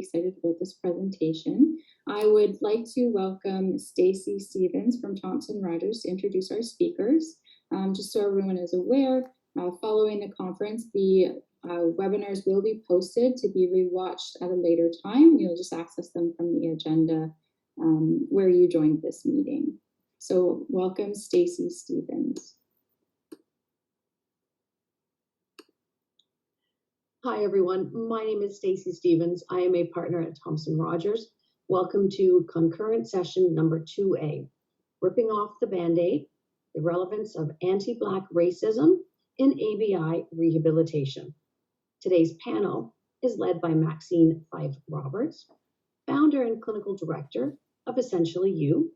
excited about this presentation. I would like to welcome Stacey Stevens from Thomson Reuters to introduce our speakers. Just so everyone is aware, following the conference, the webinars will be posted to be rewatched at a later time. You'll just access them from the agenda where you joined this meeting. So welcome, Stacey Stevens. Hi, everyone. My name is Stacey Stevens. I am a partner at Thomson Reuters. Welcome to concurrent session number 2A, Ripping Off the Band-Aid, the Relevance of Anti-Black Racism in ABI Rehabilitation. Today's panel is led by Maxine Fife-Roberts, founder and clinical director of Essentially You,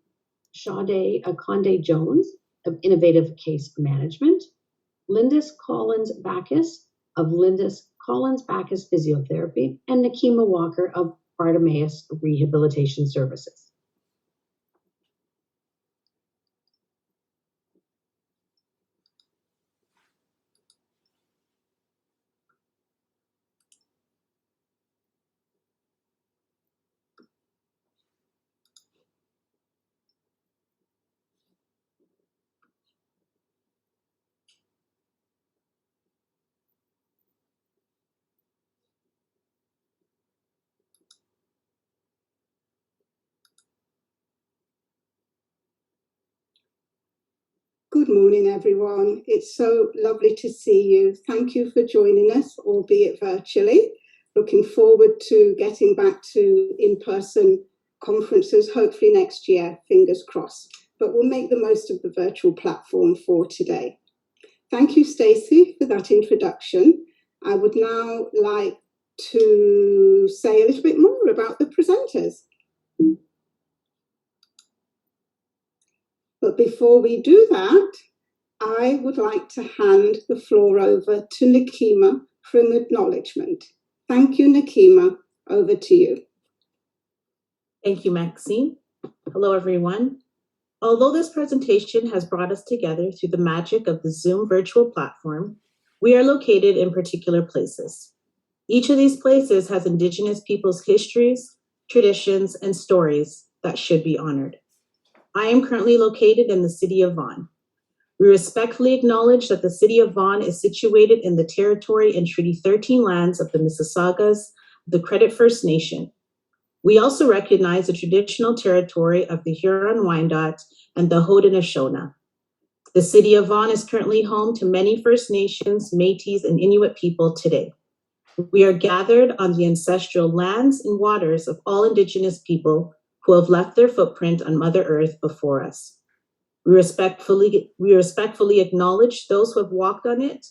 Sade Akande-Jones of Innovative Case Management, Lindis Collins-Bacchus of Lindis Collins-Bacchus Physiotherapy, and Nakema Walker of Bartimaeus Rehabilitation Services. Good morning, everyone. It's so lovely to see you. Thank you for joining us, albeit virtually. Looking forward to getting back to in-person conferences, hopefully next year, fingers crossed. But we'll make the most of the virtual platform for today. Thank you, Stacey, for that introduction. I would now like to say a little bit more about the presenters. But before we do that, I would like to hand the floor over to Nakema for an acknowledgement. Thank you, Nakema. Over to you. Thank you, Maxine. Hello, everyone. Although this presentation has brought us together through the magic of the Zoom virtual platform, we are located in particular places. Each of these places has Indigenous peoples' histories, traditions, and stories that should be honored. I am currently located in the city of Vaughan. We respectfully acknowledge that the city of Vaughan is situated in the territory and Treaty 13 lands of the Mississaugas, the Credit First Nation. We also recognize the traditional territory of the Huron-Wyandot and the Haudenosaunee. The city of Vaughan is currently home to many First Nations, Métis, and Inuit people today. We are gathered on the ancestral lands and waters of all Indigenous people who have left their footprint on Mother Earth before us. We respectfully acknowledge those who have walked on it,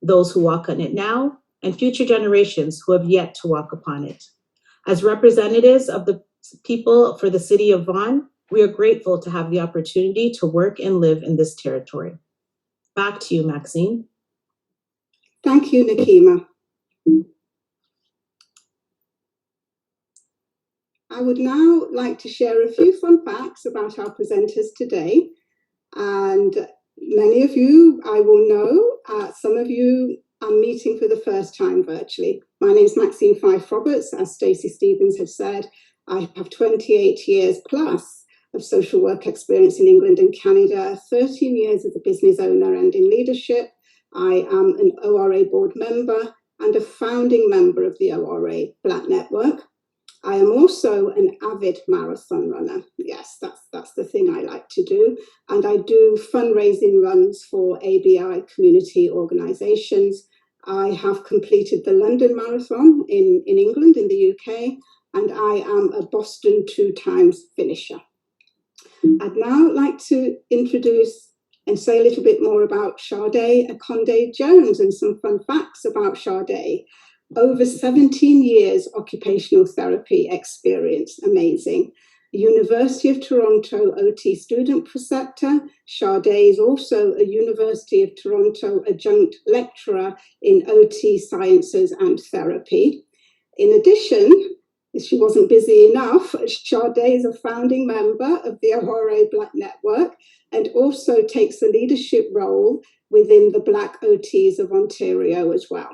those who walk on it now, and future generations who have yet to walk upon it. As representatives of the people for the city of Vaughan, we are grateful to have the opportunity to work and live in this territory. Back to you, Maxine. Thank you, Nakema. I would now like to share a few fun facts about our presenters today. And many of you I will know, some of you I'm meeting for the first time virtually. My name is Maxine Fife-Roberts. As Stacey Stevens has said, I have 28 years plus of social work experience in England and Canada, 13 years as a business owner and in leadership. I am an ORA board member and a founding member of the ORA Black Network. I am also an avid marathon runner. Yes, that's the thing I like to do. And I do fundraising runs for ABI community organisations. I have completed the London Marathon in England, in the UK, and I am a Boston 2-time finisher. I'd now like to introduce and say a little bit more about Sade Akande-Jones and some fun facts about Sade. Over 17 years occupational therapy experience, amazing. University of Toronto OT student preceptor. Sade is also a University of Toronto adjunct lecturer in OT sciences and therapy. In addition, if she wasn't busy enough, Sade is a founding member of the ORA Black Network and also takes a leadership role within the Black OTs of Ontario as well.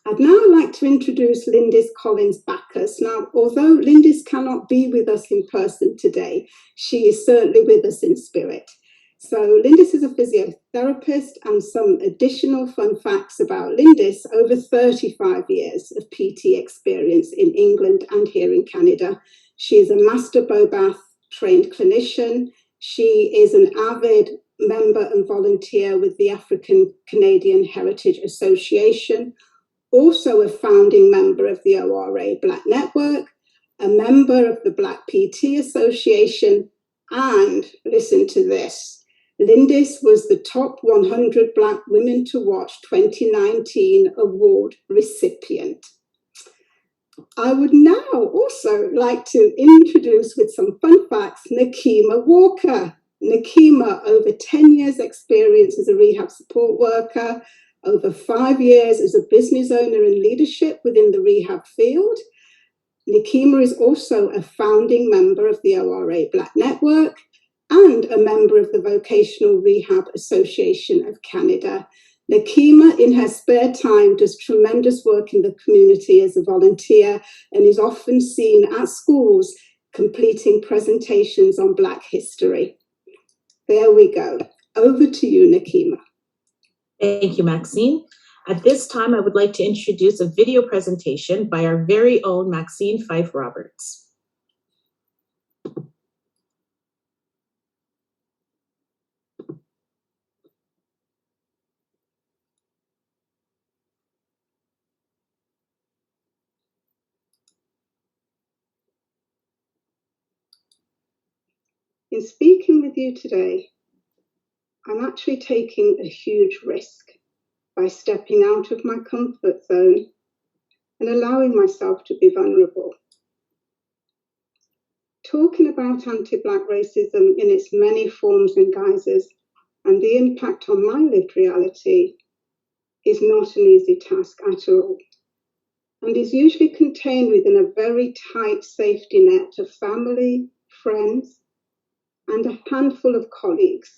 I'd now like to introduce Lindis Collins-Bacchus. Now, although Lindis cannot be with us in person today, she is certainly with us in spirit. So Lindis is a physiotherapist, and some additional fun facts about Lindis: over 35 years of PT experience in England and here in Canada. She is a Master Bobath trained clinician. She is an avid member and volunteer with the African Canadian Heritage Association, also a founding member of the ORA Black Network, a member of the Black PT Association, and listen to this, Lindis was the top 100 Black Women to Watch 2019 award recipient. I would now also like to introduce, with some fun facts, Nakema Walker. Nakema, over 10 years experience as a rehab support worker, over 5 years as a business owner and leadership within the rehab field. Nakema is also a founding member of the ORA Black Network and a member of the Vocational Rehab Association of Canada. Nakema, in her spare time, does tremendous work in the community as a volunteer and is often seen at schools completing presentations on Black history. There we go. Over to you, Nakema. Thank you, Maxine. At this time, I would like to introduce a video presentation by our very own Maxine Fife Roberts. In speaking with you today, I'm actually taking a huge risk by stepping out of my comfort zone and allowing myself to be vulnerable. Talking about anti-Black racism in its many forms and guises and the impact on my lived reality is not an easy task at all, and is usually contained within a very tight safety net of family, friends, and a handful of colleagues.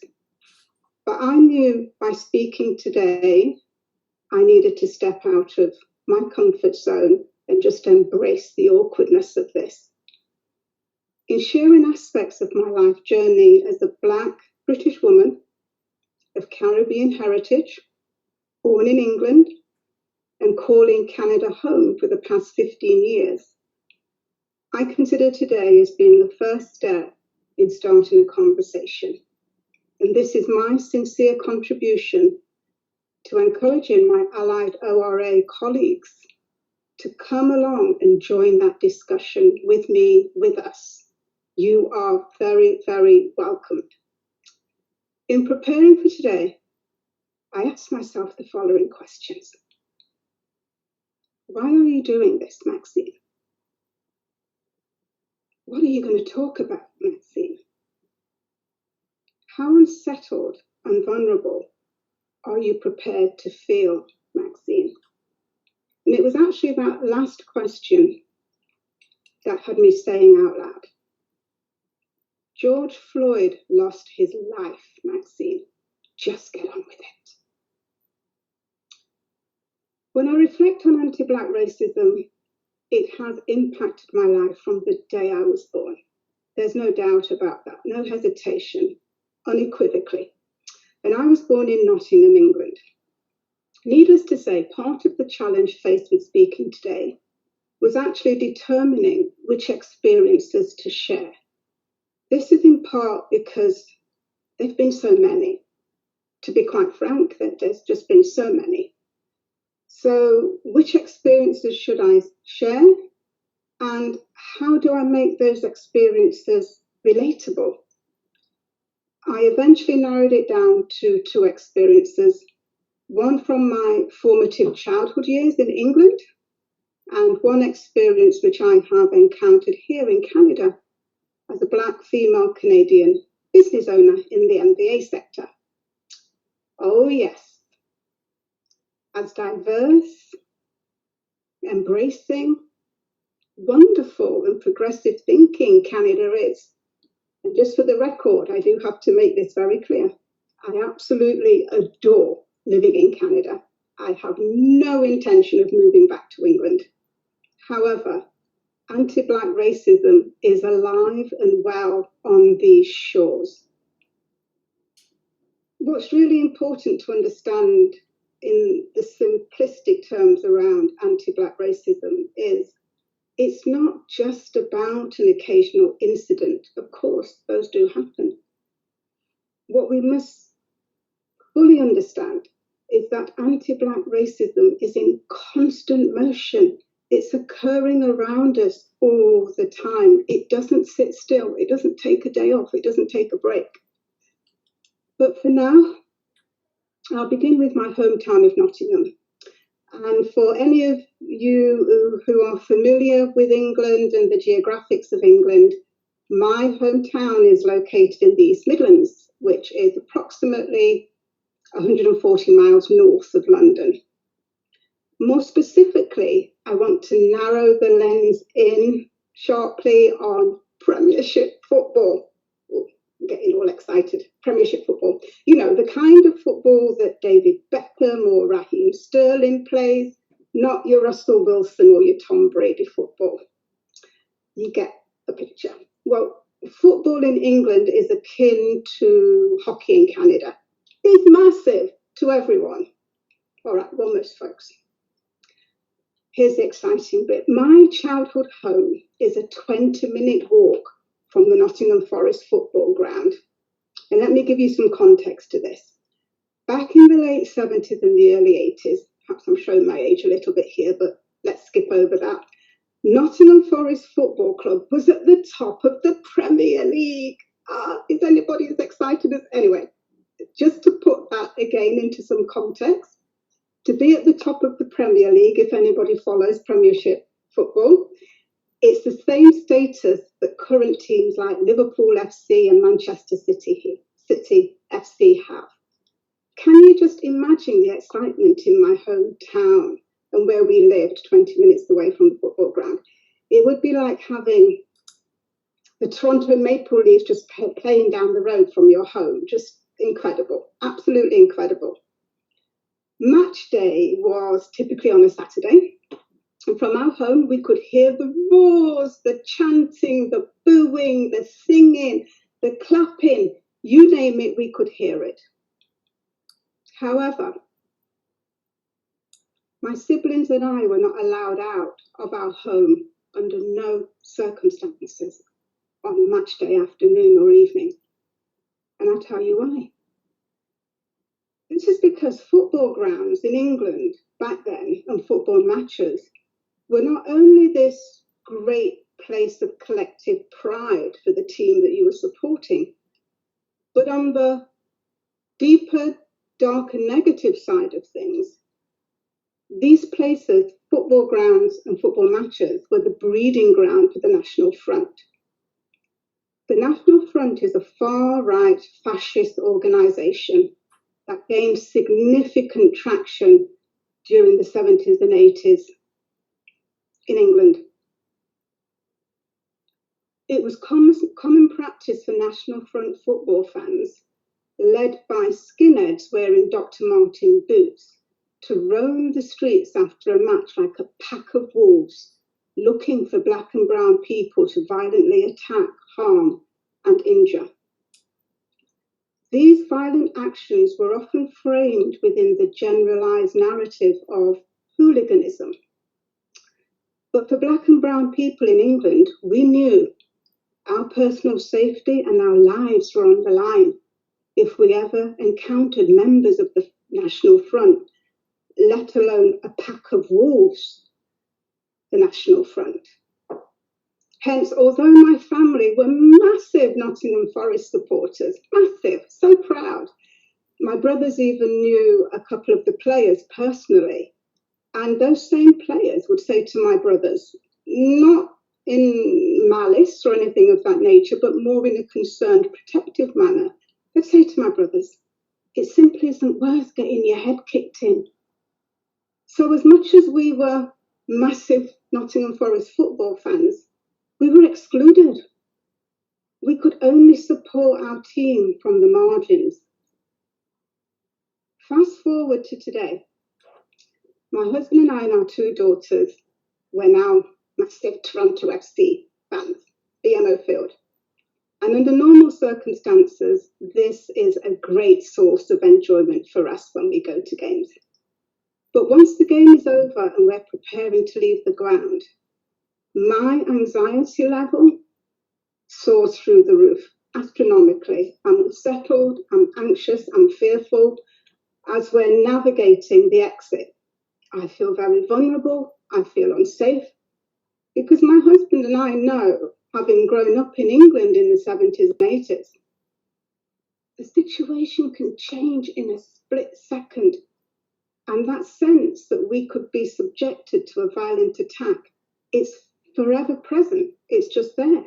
But I knew by speaking today, I needed to step out of my comfort zone and just embrace the awkwardness of this. In sharing aspects of my life journey as a Black British woman of Caribbean heritage, born in England and calling Canada home for the past 15 years, I consider today as being the first step in starting a conversation. And this is my sincere contribution to encouraging my allied ORA colleagues to come along and join that discussion with me, with us. You are very, very welcomed. In preparing for today, I asked myself the following questions. Why are you doing this, Maxine? What are you going to talk about, Maxine? How unsettled and vulnerable are you prepared to feel, Maxine? And it was actually that last question that had me saying out loud, George Floyd lost his life, Maxine. Just get on with it. When I reflect on anti-Black racism, it has impacted my life from the day I was born. There's no doubt about that, no hesitation, unequivocally. And I was born in Nottingham, England. Needless to say, part of the challenge faced with speaking today was actually determining which experiences to share. This is in part because there have been so many. To be quite frank, there's just been so many. So which experiences should I share? And how do I make those experiences relatable? I eventually narrowed it down to 2 experiences, one from my formative childhood years in England, and one experience which I have encountered here in Canada as a Black female Canadian business owner in the MBA sector. Oh yes, as diverse, embracing, wonderful and progressive thinking Canada is. And just for the record, I do have to make this very clear. I absolutely adore living in Canada. I have no intention of moving back to England. However, anti-Black racism is alive and well on these shores. What's really important to understand in the simplistic terms around anti-Black racism is it's not just about an occasional incident. Of course, those do happen. What we must fully understand is that anti-Black racism is in constant motion. It's occurring around us all the time. It doesn't sit still. It doesn't take a day off. It doesn't take a break. But for now, I'll begin with my hometown of Nottingham. And for any of you who are familiar with England and the geographics of England, my hometown is located in the East Midlands, which is approximately 140 miles north of London. More specifically, I want to narrow the lens in sharply on Premiership football. Oh, I'm getting all excited. Premiership football. You know, the kind of football that David Beckham or Raheem Sterling plays, not your Russell Wilson or your Tom Brady football. You get the picture. Well, football in England is akin to hockey in Canada. It's massive to everyone. All right, well, most folks. Here's the exciting bit. My childhood home is a 20-minute walk from the Nottingham Forest football ground. And let me give you some context to this. Back in the late 70s and the early 80s, perhaps I'm showing my age a little bit here, but let's skip over that. Nottingham Forest Football Club was at the top of the Premier League. Is anybody as excited as... Anyway, just to put that again into some context, to be at the top of the Premier League, if anybody follows Premiership football, it's the same status that current teams like Liverpool FC and Manchester City FC have. Can you just imagine the excitement in my hometown and where we lived 20 minutes away from the football ground? It would be like having the Toronto Maple Leafs just playing down the road from your home. Just incredible, absolutely incredible. Match day was typically on a Saturday. And from our home, we could hear the roars, the chanting, the booing, the singing, the clapping. You name it, we could hear it. However, my siblings and I were not allowed out of our home under no circumstances on match day afternoon or evening. And I'll tell you why. This is because football grounds in England back then and football matches were not only this great place of collective pride for the team that you were supporting, but on the deeper, darker, negative side of things, these places, football grounds and football matches, were the breeding ground for the National Front. The National Front is a far-right fascist organisation that gained significant traction during the 70s and 80s in England. It was common practice for National Front football fans, led by skinheads wearing Dr. Martin boots, to roam the streets after a match like a pack of wolves, looking for black and brown people to violently attack, harm, and injure. These violent actions were often framed within the generalised narrative of hooliganism. But for black and brown people in England, we knew our personal safety and our lives were on the line if we ever encountered members of the National Front, let alone a pack of wolves, the National Front. Hence, although my family were massive Nottingham Forest supporters, massive, so proud, my brothers even knew a couple of the players personally. And those same players would say to my brothers, not in malice or anything of that nature, but more in a concerned, protective manner, they'd say to my brothers, it simply isn't worth getting your head kicked in. So as much as we were massive Nottingham Forest football fans, we were excluded. We could only support our team from the margins. Fast forward to today. My husband and I and our two daughters were now massive Toronto FC fans, BMO Field. And under normal circumstances, this is a great source of enjoyment for us when we go to games. But once the game is over and we're preparing to leave the ground, my anxiety level soars through the roof astronomically. I'm unsettled, I'm anxious, I'm fearful as we're navigating the exit. I feel very vulnerable, I feel unsafe, because my husband and I know, having grown up in England in the 70s and 80s, the situation can change in a split second. And that sense that we could be subjected to a violent attack is forever present. It's just there.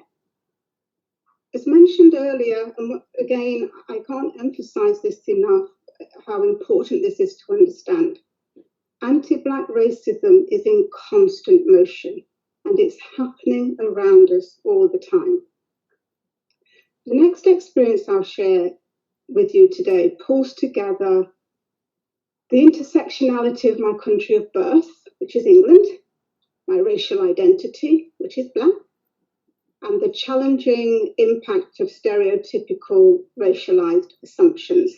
As mentioned earlier, and again, I can't emphasize this enough, how important this is to understand. Anti-Black racism is in constant motion, and it's happening around us all the time. The next experience I'll share with you today pulls together the intersectionality of my country of birth, which is England, my racial identity, which is Black, and the challenging impact of stereotypical racialized assumptions.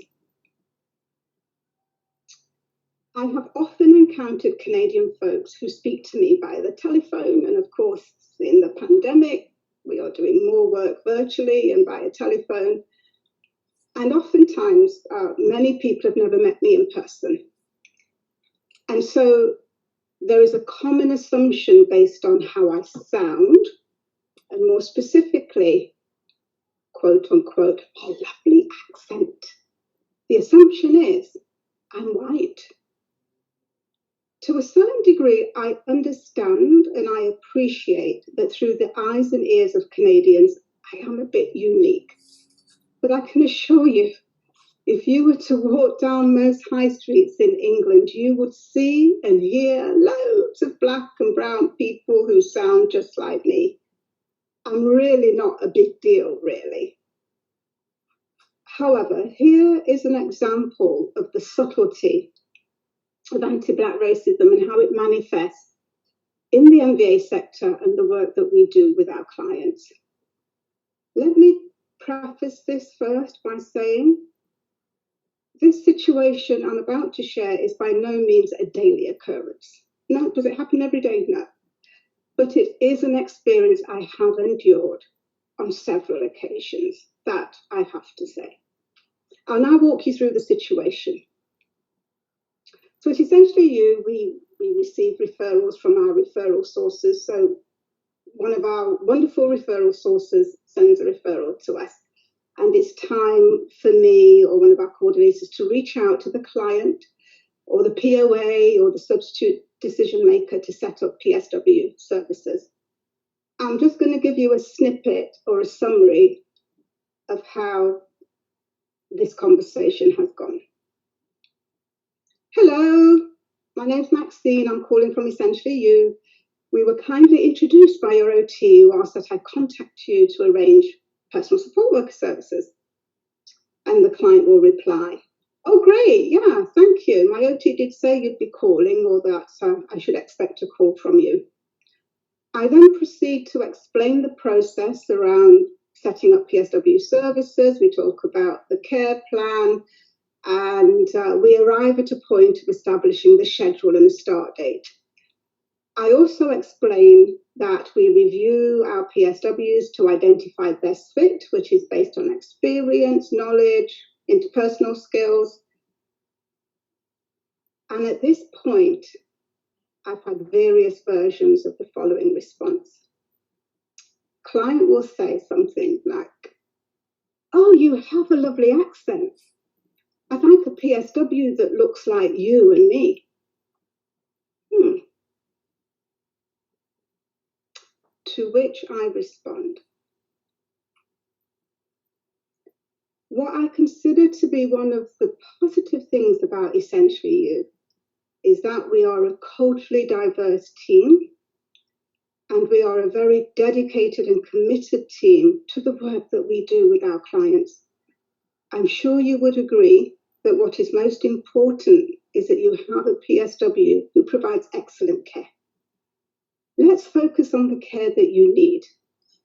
I have often encountered Canadian folks who speak to me via the telephone, and of course, in the pandemic, we are doing more work virtually and via telephone. And oftentimes, many people have never met me in person. And so there is a common assumption based on how I sound, and more specifically, quote unquote, a lovely accent. The assumption is I'm white. To a certain degree, I understand and I appreciate that through the eyes and ears of Canadians, I am a bit unique. But I can assure you, if you were to walk down most high streets in England, you would see and hear loads of Black and brown people who sound just like me. I'm really not a big deal, really. However, here is an example of the subtlety of anti-Black racism and how it manifests in the MBA sector and the work that we do with our clients. Let me preface this first by saying this situation I'm about to share is by no means a daily occurrence. No, does it happen every day? No. But it is an experience I have endured on several occasions, that I have to say. I'll now walk you through the situation. So it's essentially we receive referrals from our referral sources. So one of our wonderful referral sources sends a referral to us. And it's time for me or one of our coordinators to reach out to the client or the POA or the substitute decision maker to set up PSW services. I'm just going to give you a snippet or a summary of how this conversation has gone. Hello, my name's Maxine. I'm calling from Essentially You. We were kindly introduced by your OT who asked that I contact you to arrange personal support worker services. And the client will reply, oh, great, yeah, thank you. My OT did say you'd be calling or that I should expect a call from you. I then proceed to explain the process around setting up PSW services. We talk about the care plan, and we arrive at a point of establishing the schedule and the start date. I also explain that we review our PSWs to identify best fit, which is based on experience, knowledge, interpersonal skills. And at this point, I've had various versions of the following response. Client will say something like, oh, you have a lovely accent. I'd like a PSW that looks like you and me. To which I respond, what I consider to be one of the positive things about Essentially You is that we are a culturally diverse team and we are a very dedicated and committed team to the work that we do with our clients. I'm sure you would agree that what is most important is that you have a PSW who provides excellent care. Let's focus on the care that you need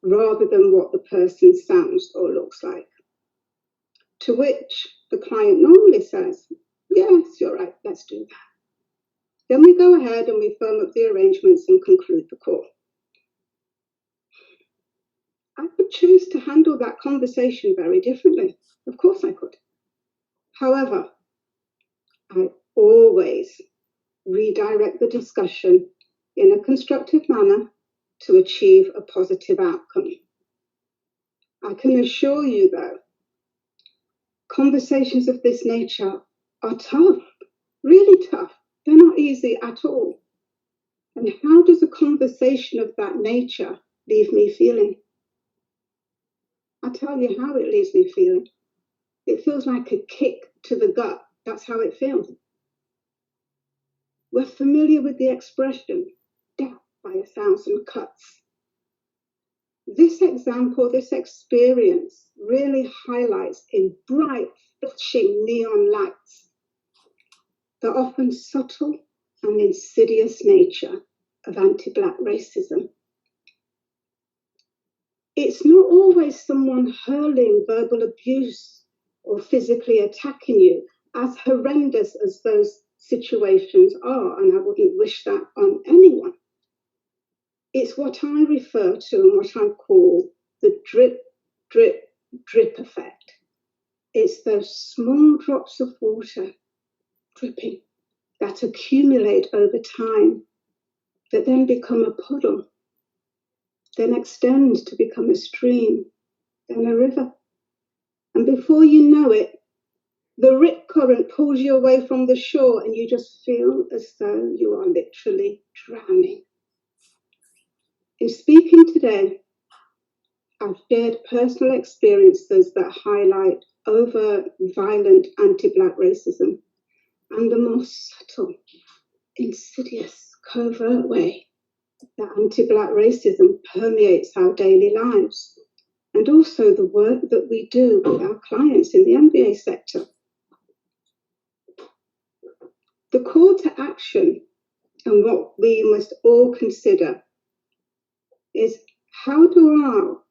rather than what the person sounds or looks like. To which the client normally says, yes, you're right, let's do that. Then we go ahead and we firm up the arrangements and conclude the call. I could choose to handle that conversation very differently. Of course I could. However, I always redirect the discussion in a constructive manner to achieve a positive outcome. I can assure you, though, conversations of this nature are tough, really tough. They're not easy at all. And how does a conversation of that nature leave me feeling? I'll tell you how it leaves me feeling. It feels like a kick to the gut. That's how it feels. We're familiar with the expression, death by 1,000 cuts. This example, this experience really highlights in bright, flashing neon lights the often subtle and insidious nature of anti-Black racism. It's not always someone hurling verbal abuse or physically attacking you, as horrendous as those situations are, and I wouldn't wish that on anyone. It's what I refer to and what I call the drip, drip, drip effect. It's those small drops of water dripping that accumulate over time, that then become a puddle, then extend to become a stream, then a river. And before you know it, the rip current pulls you away from the shore and you just feel as though you are literally drowning. In speaking today, I've shared personal experiences that highlight overt, violent anti-Black racism and the more subtle, insidious, covert way that anti-Black racism permeates our daily lives, and also the work that we do with our clients in the MBA sector. The call to action and what we must all consider is how do our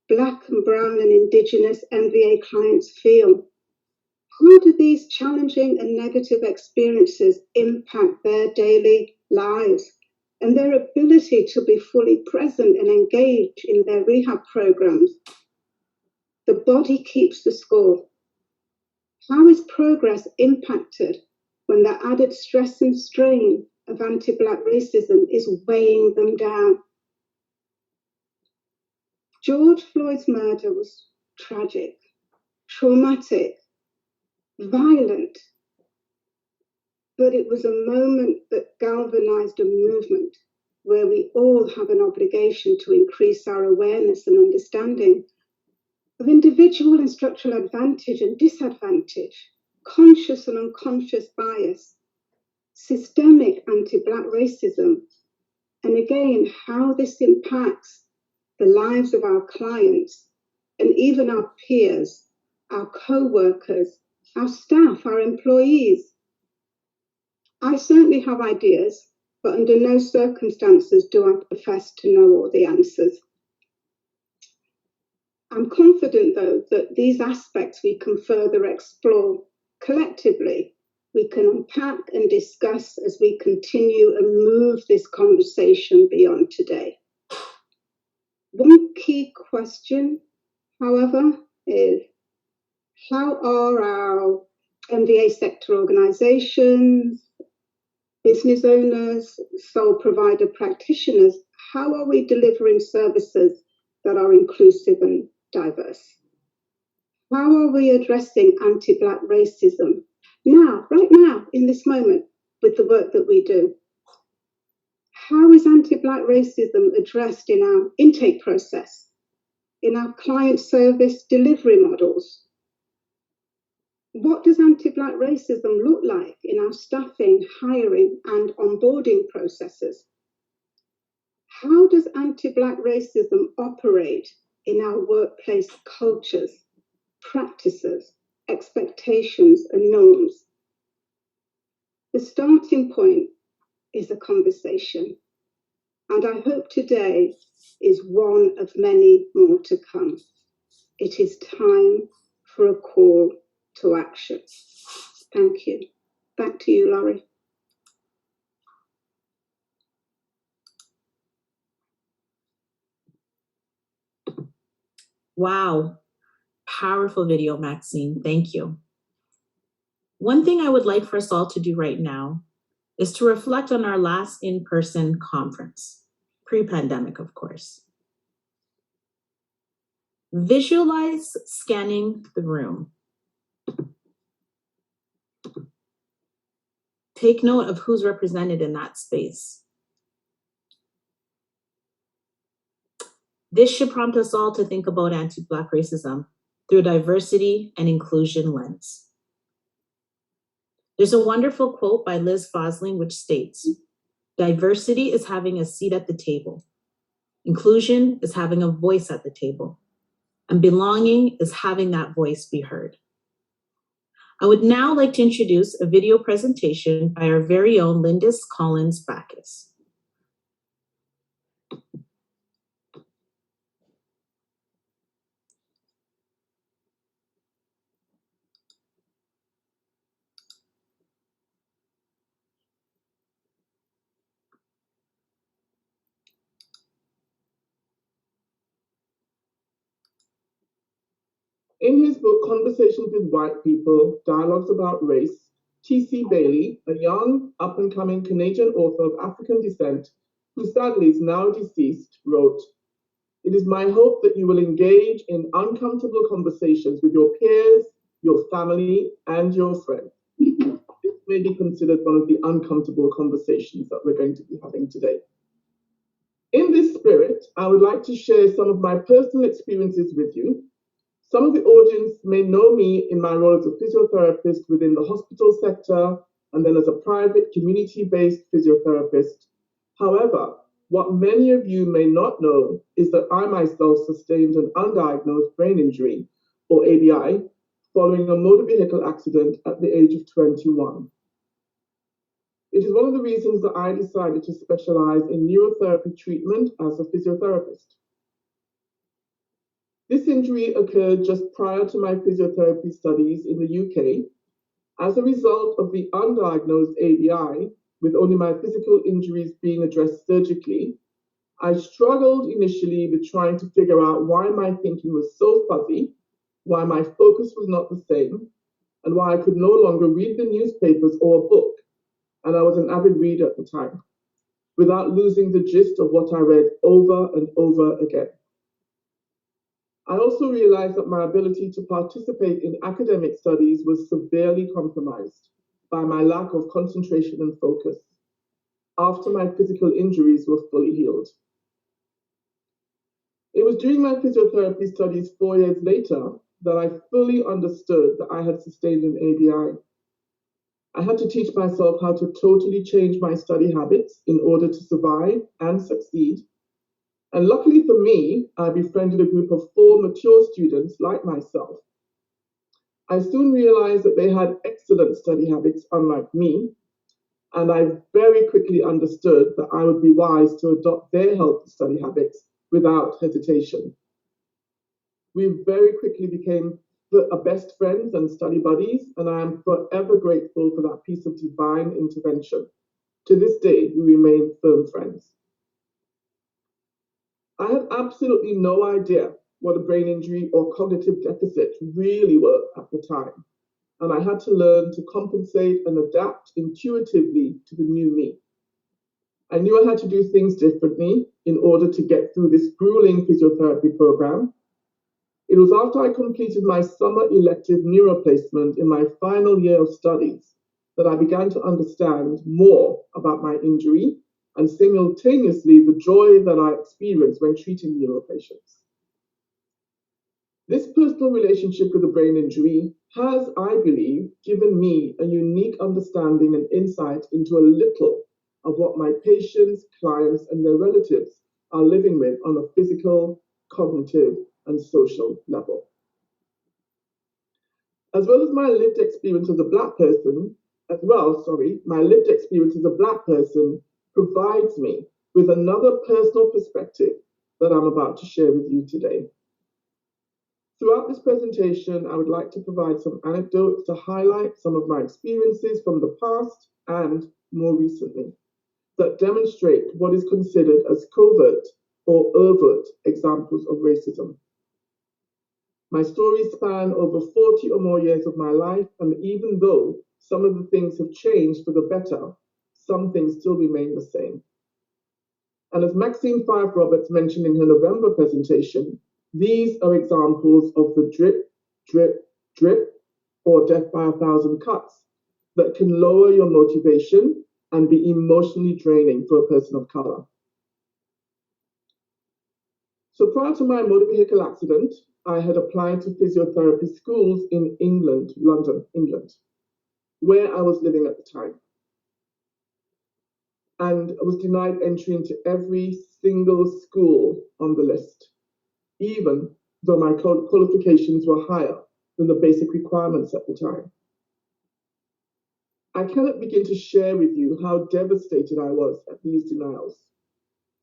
Black and brown and Indigenous MBA clients feel? How do these challenging and negative experiences impact their daily lives and their ability to be fully present and engaged in their rehab programs? The body keeps the score. How is progress impacted when the added stress and strain of anti-Black racism is weighing them down? George Floyd's murder was tragic, traumatic, violent, but it was a moment that galvanized a movement where we all have an obligation to increase our awareness and understanding of individual and structural advantage and disadvantage, conscious and unconscious bias, systemic anti-Black racism, and again, how this impacts the lives of our clients and even our peers, our co-workers, our staff, our employees. I certainly have ideas, but under no circumstances do I profess to know all the answers. I'm confident, though, that these aspects we can further explore collectively. We can unpack and discuss as we continue and move this conversation beyond today. One key question, however, is how are our MBA sector organizations, business owners, sole provider practitioners, how are we delivering services that are inclusive and diverse? How are we addressing anti-Black racism now, right now, in this moment, with the work that we do? How is anti-Black racism addressed in our intake process, in our client service delivery models? What does anti-Black racism look like in our staffing, hiring, and onboarding processes? How does anti-Black racism operate in our workplace cultures, practices, expectations, and norms. The starting point is a conversation, and I hope today is one of many more to come. It is time for a call to action. Thank you. Back to you, Laurie. Wow, powerful video, Maxine. Thank you. One thing I would like for us all to do right now is to reflect on our last in-person conference, pre-pandemic, of course. Visualize scanning the room. Take note of who's represented in that space. This should prompt us all to think about anti-Black racism through a diversity and inclusion lens. There's a wonderful quote by Liz Fosling which states, "Diversity is having a seat at the table. Inclusion is having a voice at the table. And belonging is having that voice be heard." I would now like to introduce a video presentation by our very own Lindis Collins-Bacchus. In his book, Conversations with White People, Dialogues About Race, T.C. Bailey, a young, up-and-coming Canadian author of African descent, who sadly is now deceased, wrote, "It is my hope that you will engage in uncomfortable conversations with your peers, your family, and your friends." This may be considered one of the uncomfortable conversations that we're going to be having today. In this spirit, I would like to share some of my personal experiences with you. Some of the audience may know me in my role as a physiotherapist within the hospital sector and then as a private community-based physiotherapist. However, what many of you may not know is that I myself sustained an undiagnosed brain injury, or ABI, following a motor vehicle accident at the age of 21. It is one of the reasons that I decided to specialize in neurotherapy treatment as a physiotherapist. This injury occurred just prior to my physiotherapy studies in the UK. As a result of the undiagnosed ABI, with only my physical injuries being addressed surgically, I struggled initially with trying to figure out why my thinking was so fuzzy, why my focus was not the same, and why I could no longer read the newspapers or a book, and I was an avid reader at the time, without losing the gist of what I read over and over again. I also realized that my ability to participate in academic studies was severely compromised by my lack of concentration and focus after my physical injuries were fully healed. It was during my physiotherapy studies 4 years later that I fully understood that I had sustained an ABI. I had to teach myself how to totally change my study habits in order to survive and succeed. And luckily for me, I befriended a group of 4 mature students like myself. I soon realized that they had excellent study habits, unlike me, and I very quickly understood that I would be wise to adopt their healthy study habits without hesitation. We very quickly became best friends and study buddies, and I am forever grateful for that piece of divine intervention. To this day, we remain firm friends. I had absolutely no idea what a brain injury or cognitive deficit really were at the time, and I had to learn to compensate and adapt intuitively to the new me. I knew I had to do things differently in order to get through this grueling physiotherapy program. It was after I completed my summer elective neuro placement in my final year of studies that I began to understand more about my injury and simultaneously the joy that I experienced when treating neuro patients. This personal relationship with a brain injury has, I believe, given me a unique understanding and insight into a little of what my patients, clients, and their relatives are living with on a physical, cognitive, and social level. As well as my lived experience as a Black person, my lived experience as a Black person provides me with another personal perspective that I'm about to share with you today. Throughout this presentation, I would like to provide some anecdotes to highlight some of my experiences from the past and more recently that demonstrate what is considered as covert or overt examples of racism. My stories span over 40 or more years of my life, and even though some of the things have changed for the better, some things still remain the same. And as Maxine Five Roberts mentioned in her November presentation, these are examples of the drip, drip, drip, or death by 1,000 cuts that can lower your motivation and be emotionally draining for a person of color. So prior to my motor vehicle accident, I had applied to physiotherapy schools in England, London, England, where I was living at the time. And I was denied entry into every single school on the list, even though my qualifications were higher than the basic requirements at the time. I cannot begin to share with you how devastated I was at these denials,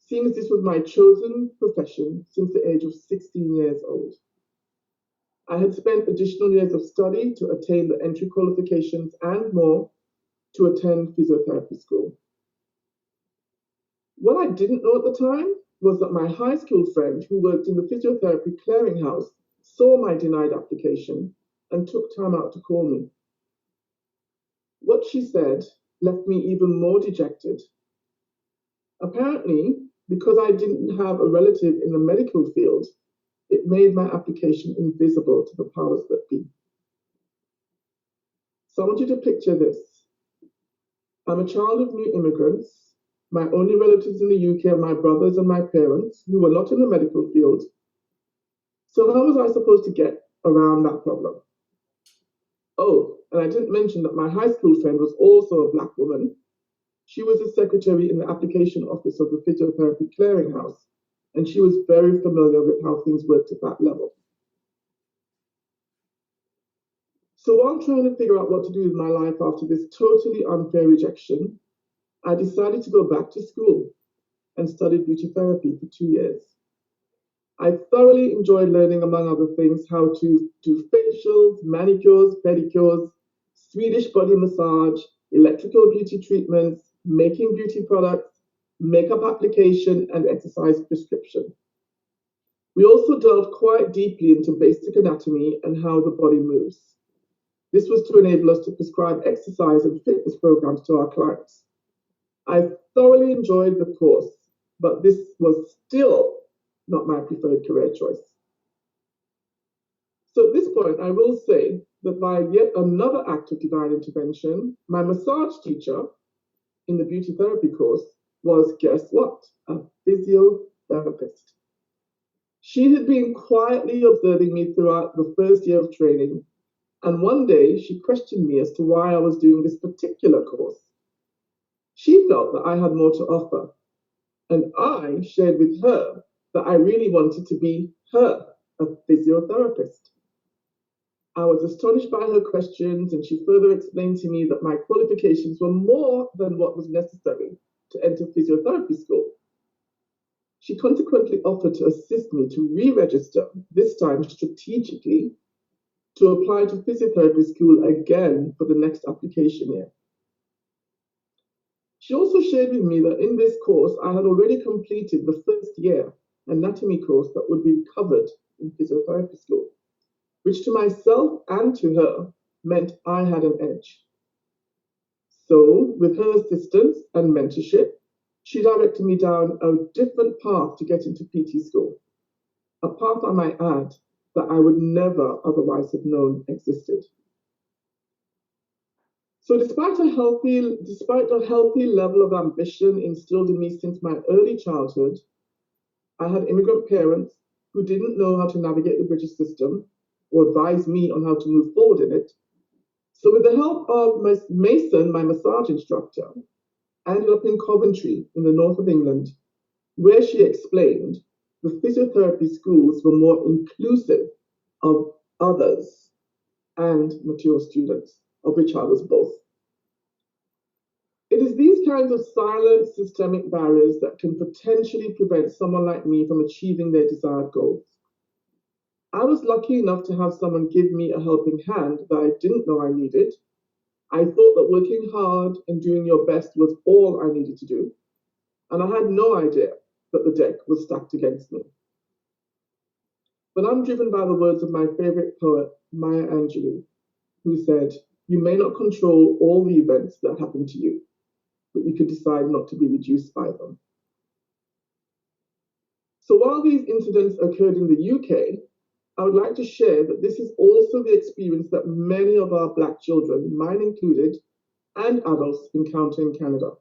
seeing as this was my chosen profession since the age of 16 years old. I had spent additional years of study to attain the entry qualifications and more to attend physiotherapy school. What I didn't know at the time was that my high school friend who worked in the physiotherapy clearinghouse saw my denied application and took time out to call me. What she said left me even more dejected. Apparently, because I didn't have a relative in the medical field, it made my application invisible to the powers that be. So I want you to picture this. I'm a child of new immigrants. My only relatives in the UK are my brothers and my parents, who were not in the medical field. So how was I supposed to get around that problem? Oh, and I didn't mention that my high school friend was also a Black woman. She was a secretary in the application office of the physiotherapy clearinghouse, and she was very familiar with how things worked at that level. So while I'm trying to figure out what to do with my life after this totally unfair rejection, I decided to go back to school and studied beauty therapy for 2 years. I thoroughly enjoyed learning, among other things, how to do facials, manicures, pedicures, Swedish body massage, electrical beauty treatments, making beauty products, makeup application, and exercise prescription. We also delved quite deeply into basic anatomy and how the body moves. This was to enable us to prescribe exercise and fitness programs to our clients. I thoroughly enjoyed the course, but this was still not my preferred career choice. So at this point, I will say that by yet another act of divine intervention, my massage teacher in the beauty therapy course was, guess what? A physiotherapist. She had been quietly observing me throughout the first year of training, and one day she questioned me as to why I was doing this particular course. She felt that I had more to offer, and I shared with her that I really wanted to be a physiotherapist. I was astonished by her questions, and she further explained to me that my qualifications were more than what was necessary to enter physiotherapy school. She consequently offered to assist me to re-register, this time strategically, to apply to physiotherapy school again for the next application year. She also shared with me that in this course, I had already completed the first year anatomy course that would be covered in physiotherapy school, which to myself and to her meant I had an edge. So with her assistance and mentorship, she directed me down a different path to get into PT school, a path I might add that I would never otherwise have known existed. So despite a healthy level of ambition instilled in me since my early childhood, I had immigrant parents who didn't know how to navigate the British system or advise me on how to move forward in it. So with the help of Mason, my massage instructor, I ended up in Coventry in the north of England, where she explained the physiotherapy schools were more inclusive of others and mature students, of which I was both. It is these kinds of silent systemic barriers that can potentially prevent someone like me from achieving their desired goals. I was lucky enough to have someone give me a helping hand that I didn't know I needed. I thought that working hard and doing your best was all I needed to do, and I had no idea that the deck was stacked against me. But I'm driven by the words of my favorite poet, Maya Angelou, who said, "You may not control all the events that happen to you, but you could decide not to be reduced by them." So while these incidents occurred in the UK, I would like to share that this is also the experience that many of our Black children, mine included, and adults encounter in Canada,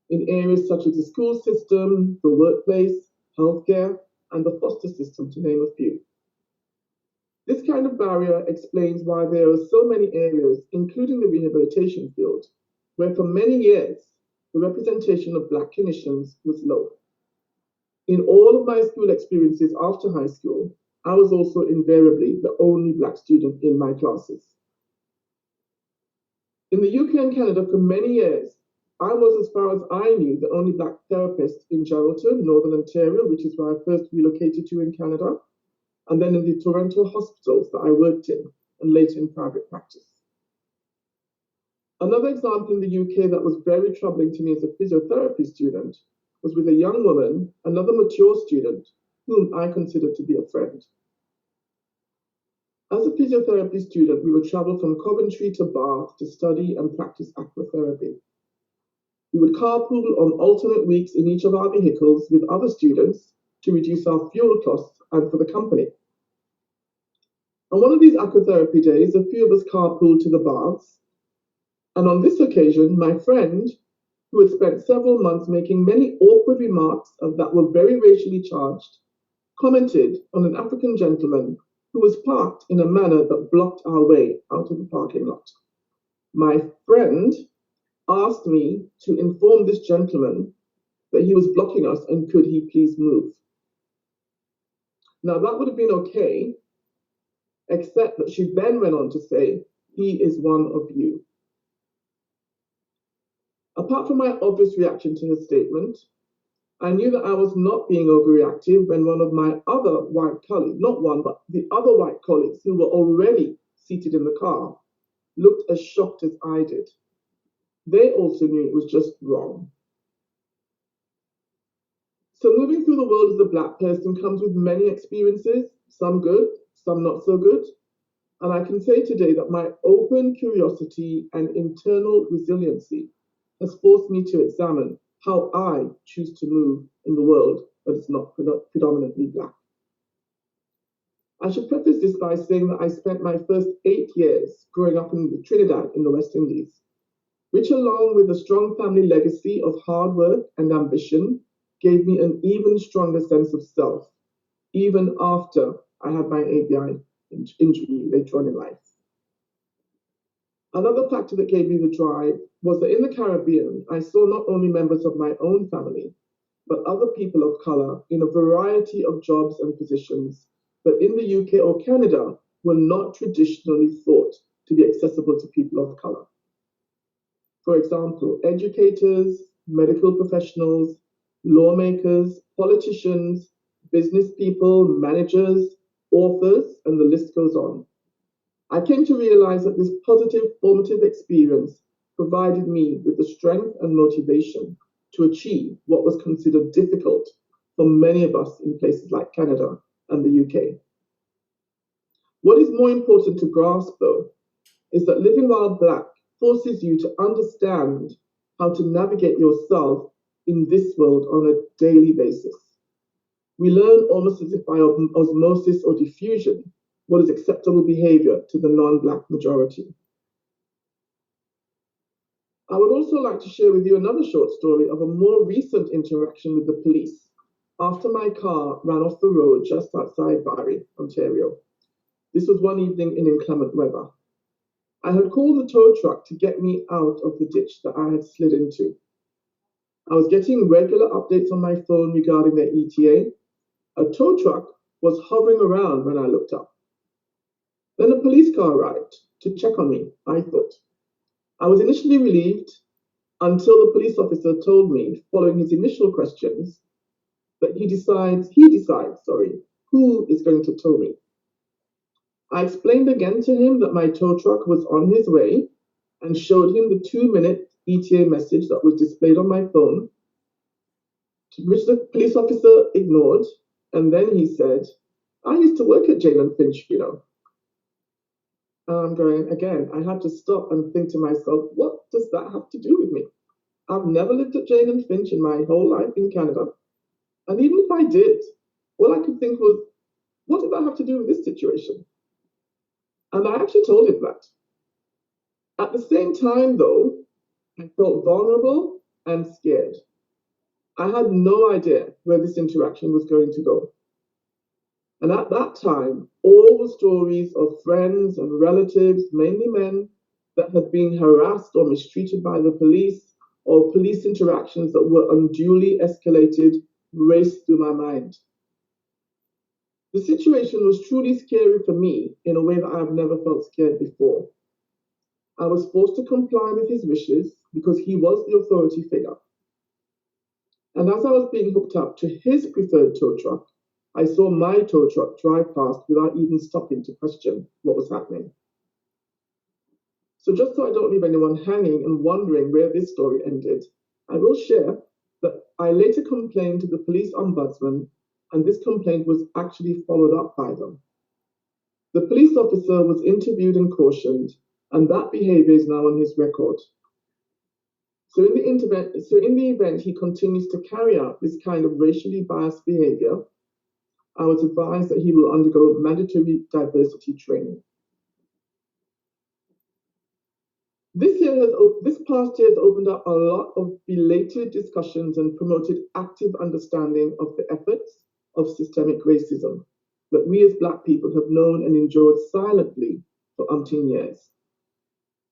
in areas such as the school system, the workplace, healthcare, and the foster system, to name a few. This kind of barrier explains why there are so many areas, including the rehabilitation field, where for many years, the representation of Black clinicians was low. In all of my school experiences after high school, I was also invariably the only Black student in my classes. In the UK and Canada for many years, I was, as far as I knew, the only Black therapist in Geraldton, Northern Ontario, which is where I first relocated to in Canada, and then in the Toronto hospitals that I worked in, and later in private practice. Another example in the UK that was very troubling to me as a physiotherapy student was with a young woman, another mature student, whom I considered to be a friend. As a physiotherapy student, we would travel from Coventry to Bath to study and practice aquatherapy. We would carpool on alternate weeks in each of our vehicles with other students to reduce our fuel costs and for the company. On one of these aquatherapy days, a few of us carpooled to the baths, and on this occasion, my friend, who had spent several months making many awkward remarks that were very racially charged, commented on an African gentleman who was parked in a manner that blocked our way out of the parking lot. My friend asked me to inform this gentleman that he was blocking us and could he please move. Now that would have been okay, except that she then went on to say, "He is one of you." Apart from my obvious reaction to her statement, I knew that I was not being overreactive when one of my other white colleagues, not one, but the other white colleagues who were already seated in the car, looked as shocked as I did. They also knew it was just wrong. So moving through the world as a Black person comes with many experiences, some good, some not so good. And I can say today that my open curiosity and internal resiliency has forced me to examine how I choose to move in the world that is not predominantly Black. I should preface this by saying that I spent my first 8 years growing up in Trinidad in the West Indies, which along with a strong family legacy of hard work and ambition gave me an even stronger sense of self, even after I had my ABI injury later on in life. Another factor that gave me the drive was that in the Caribbean, I saw not only members of my own family, but other people of color in a variety of jobs and positions that in the UK or Canada were not traditionally thought to be accessible to people of color. For example, educators, medical professionals, lawmakers, politicians, business people, managers, authors, and the list goes on. I came to realize that this positive, formative experience provided me with the strength and motivation to achieve what was considered difficult for many of us in places like Canada and the UK. What is more important to grasp, though, is that living while Black forces you to understand how to navigate yourself in this world on a daily basis. We learn almost as if by osmosis or diffusion what is acceptable behavior to the non-Black majority. I would also like to share with you another short story of a more recent interaction with the police after my car ran off the road just outside Barrie, Ontario. This was one evening in inclement weather. I had called the tow truck to get me out of the ditch that I had slid into. I was getting regular updates on my phone regarding their ETA. A tow truck was hovering around when I looked up. Then a police car arrived, to check on me, I thought. I was initially relieved until the police officer told me, following his initial questions, that he decides, who is going to tow me. I explained again to him that my tow truck was on his way and showed him the 2-minute ETA message that was displayed on my phone, which the police officer ignored. And then he said, I used to work at Jane and Finch, you know. And I'm going, again, I had to stop and think to myself, what does that have to do with me? I've never lived at Jane and Finch in my whole life in Canada. And even if I did, all I could think was, what did that have to do with this situation? And I actually told him that. At the same time, though, I felt vulnerable and scared. I had no idea where this interaction was going to go. And at that time, all the stories of friends and relatives, mainly men, that had been harassed or mistreated by the police, or police interactions that were unduly escalated, raced through my mind. The situation was truly scary for me in a way that I have never felt scared before. I was forced to comply with his wishes because he was the authority figure. And as I was being hooked up to his preferred tow truck, I saw my tow truck drive past without even stopping to question what was happening. So just so I don't leave anyone hanging and wondering where this story ended, I will share that I later complained to the police ombudsman, and this complaint was actually followed up by them. The police officer was interviewed and cautioned, and that behavior is now on his record. So in the event he continues to carry out this kind of racially biased behavior, I was advised that he will undergo mandatory diversity training. This past year has opened up a lot of belated discussions and promoted active understanding of the efforts of systemic racism that we as Black people have known and endured silently for umpteen years.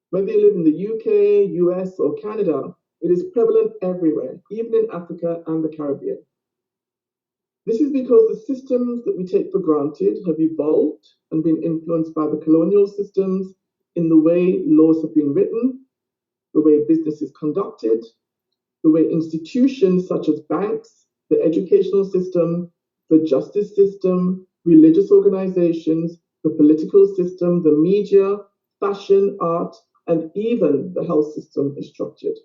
Whether you live in the UK, US, or Canada, it is prevalent everywhere, even in Africa and the Caribbean. This is because the systems that we take for granted have evolved and been influenced by the colonial systems in the way laws have been written, the way business is conducted, the way institutions such as banks, the educational system, the justice system, religious organizations, the political system, the media, fashion, art, and even the health system is structured.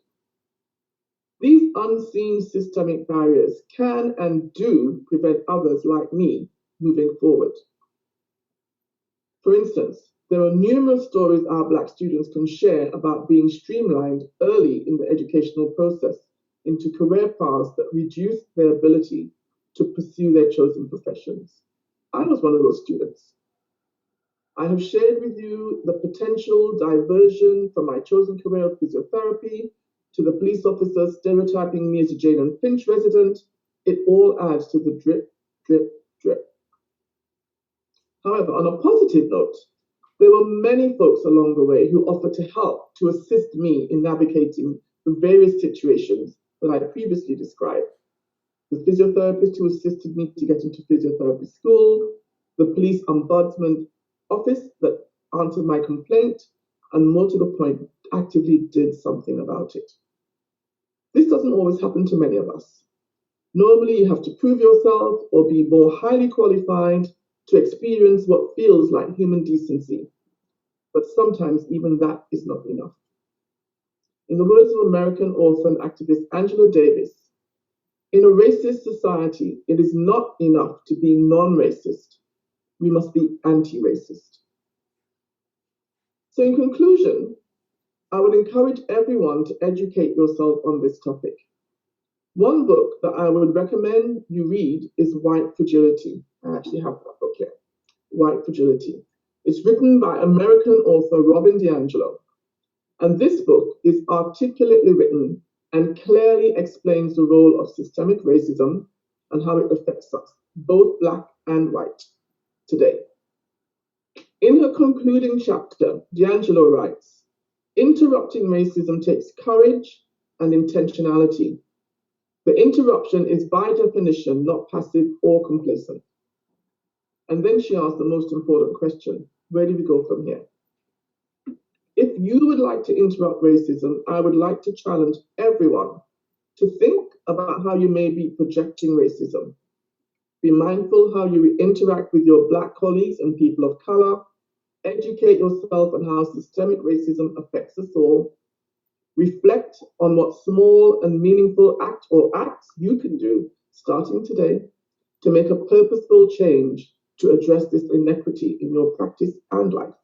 These unseen systemic barriers can and do prevent others like me moving forward. For instance, there are numerous stories our Black students can share about being streamlined early in the educational process into career paths that reduce their ability to pursue their chosen professions. I was one of those students. I have shared with you the potential diversion from my chosen career of physiotherapy to the police officer stereotyping me as a Jane and Finch resident. It all adds to the drip, drip, drip. However, on a positive note, there were many folks along the way who offered to help to assist me in navigating the various situations that I previously described. The physiotherapist who assisted me to get into physiotherapy school, the police ombudsman office that answered my complaint, and more to the point, actively did something about it. This doesn't always happen to many of us. Normally, you have to prove yourself or be more highly qualified to experience what feels like human decency. But sometimes even that is not enough. In the words of American author and activist Angela Davis, in a racist society, it is not enough to be non-racist. We must be anti-racist. So in conclusion, I would encourage everyone to educate yourself on this topic. One book that I would recommend you read is White Fragility. I actually have that book here, White Fragility. It's written by American author Robin DiAngelo. And this book is articulately written and clearly explains the role of systemic racism and how it affects us, both Black and white, today. In her concluding chapter, DiAngelo writes, interrupting racism takes courage and intentionality. The interruption is by definition not passive or complacent. And then she asks the most important question, where do we go from here? If you would like to interrupt racism, I would like to challenge everyone to think about how you may be projecting racism. Be mindful how you interact with your Black colleagues and people of color. Educate yourself on how systemic racism affects us all. Reflect on what small and meaningful act or acts you can do starting today to make a purposeful change to address this inequity in your practice and life.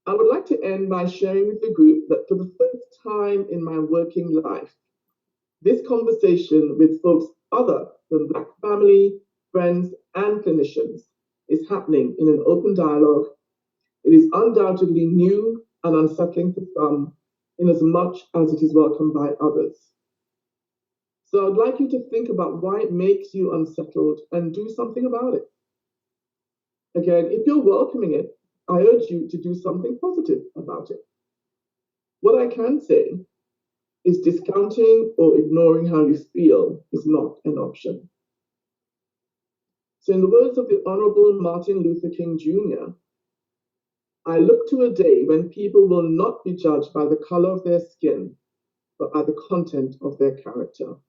I would like to end by sharing with the group that for the first time in my working life, this conversation with folks other than Black family, friends, and clinicians is happening in an open dialogue. It is undoubtedly new and unsettling for some, in as much as it is welcomed by others. So I'd like you to think about why it makes you unsettled and do something about it. Again, if you're welcoming it, I urge you to do something positive about it. What I can say is discounting or ignoring how you feel is not an option. So in the words of the Honorable Martin Luther King Jr., I look to a day when people will not be judged by the color of their skin, but by the content of their character.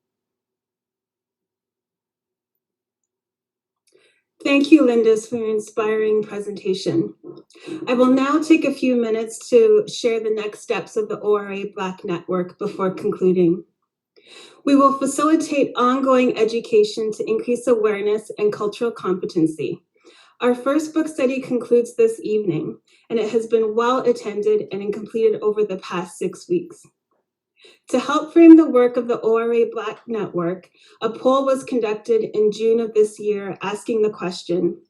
Thank you, Lindis, for your inspiring presentation. I will now take a few minutes to share the next steps of the ORA Black Network before concluding. We will facilitate ongoing education to increase awareness and cultural competency. Our first book study concludes this evening, and it has been well attended and completed over the past 6 weeks. To help frame the work of the ORA Black Network, a poll was conducted in June of this year asking the question,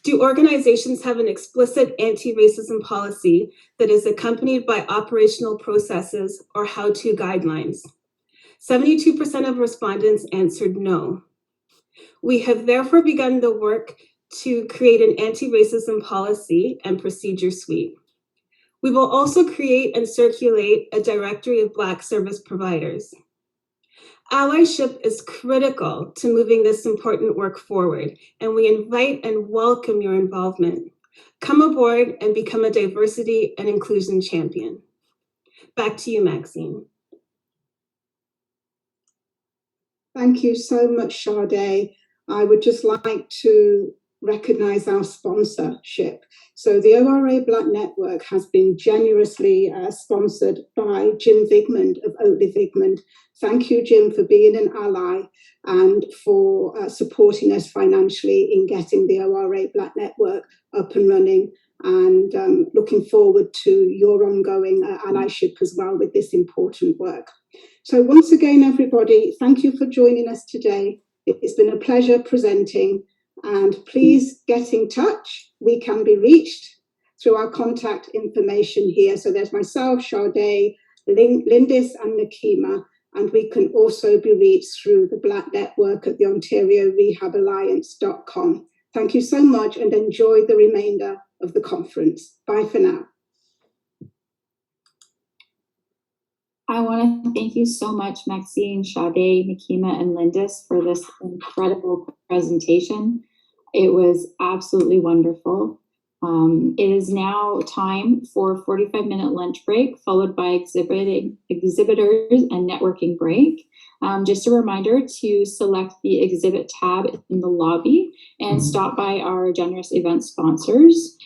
do organizations have an explicit anti-racism policy that is accompanied by operational processes or how-to guidelines? 72% of respondents answered no. We have therefore begun the work to create an anti-racism policy and procedure suite. We will also create and circulate a directory of Black service providers. Allyship is critical to moving this important work forward, and we invite and welcome your involvement. Come aboard and become a diversity and inclusion champion. Back to you, Maxine. Thank you so much, Sade. I would just like to recognize our sponsorship. So the ORA Black Network has been generously sponsored by Jim Vigmond of Oatley Vigmond. Thank you, Jim, for being an ally and for supporting us financially in getting the ORA Black Network up and running, and looking forward to your ongoing allyship as well with this important work. So once again, everybody, thank you for joining us today. It's been a pleasure presenting, and please get in touch. We can be reached through our contact information here. So there's myself, Sade, Lindis and Nakema, and we can also be reached through the Black Network at the OntarioRehabAlliance.com. Thank you so much and enjoy the remainder of the conference. Bye for now. I want to thank you so much, Maxine, Sade, Nakema, and Lindis for this incredible presentation. It was absolutely wonderful. It is now time for a 45-minute lunch break, followed by exhibitors and networking break. Just a reminder to select the exhibit tab in the lobby and stop by our generous event sponsors.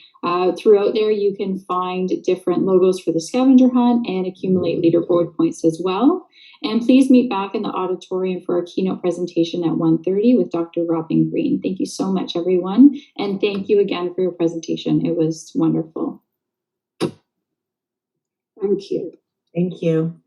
Throughout there, you can find different logos for the scavenger hunt and accumulate leaderboard points as well. And please meet back in the auditorium for our keynote presentation at 1:30 with Dr. Robin Green. Thank you so much, everyone. And thank you again for your presentation. It was wonderful. Thank you. Thank you.